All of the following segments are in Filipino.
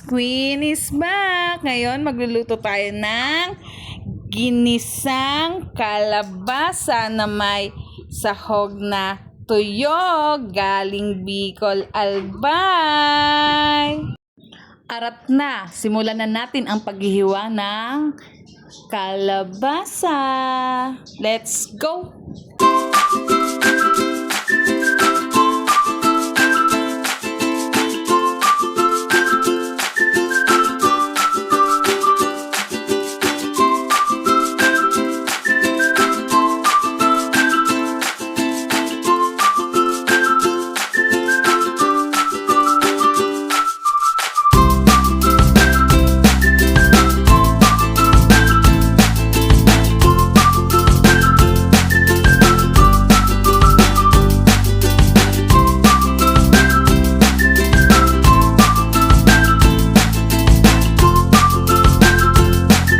Queen is back! Ngayon, magluluto tayo ng ginisang kalabasa na may sahog na tuyo galing Bicol, Albay. Arat na, simulan na natin ang paghihiwa ng kalabasa. Let's go!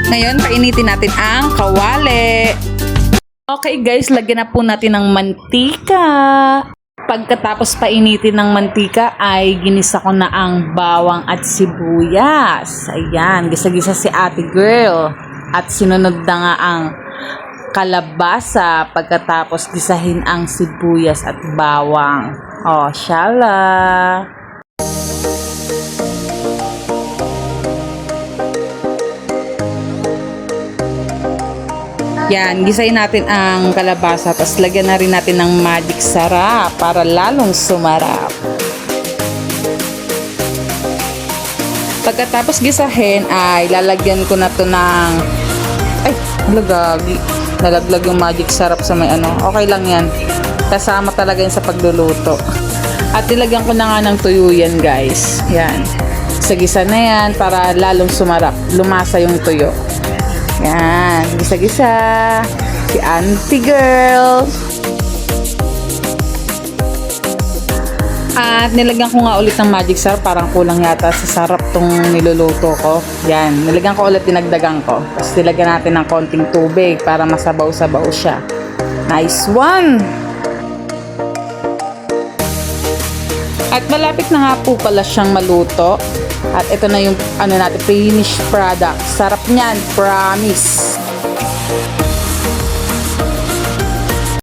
Ngayon, painitin natin ang kawali. Okay guys, lagyan na po natin ng mantika. Pagkatapos painitin ng mantika ay ginisa ko na ang bawang at sibuyas. Ayan, gisa-gisa si ate girl. At sinunod na nga ang kalabasa pagkatapos gisahin ang sibuyas at bawang. Oh, shala! Yan, gisayin natin ang kalabasa, tapos lagyan na rin natin ng magic sarap para lalong sumarap. Pagkatapos gisahin ay lalagyan ko na to ng nalaglag yung magic sarap sa may ano. Okay lang yan, kasama talaga yan sa pagluluto. At nilagyan ko na nga ng tuyo yan guys. Yan, gisa-gisa na yan para lalong sumarap, lumasa yung tuyo. Yan, gisa-gisa si auntie girl. At nilagyan ko nga ulit ng magic sarap, parang kulang yata sa sarap tong niluluto ko. Yan, nilagyan ko ulit, dinagdagan ko. Tapos nilagyan natin ng konting tubig para masabaw-sabaw siya. Nice one! At malapit na nga po pala siyang maluto. At ito na yung finished product. Sarap niyan, promise.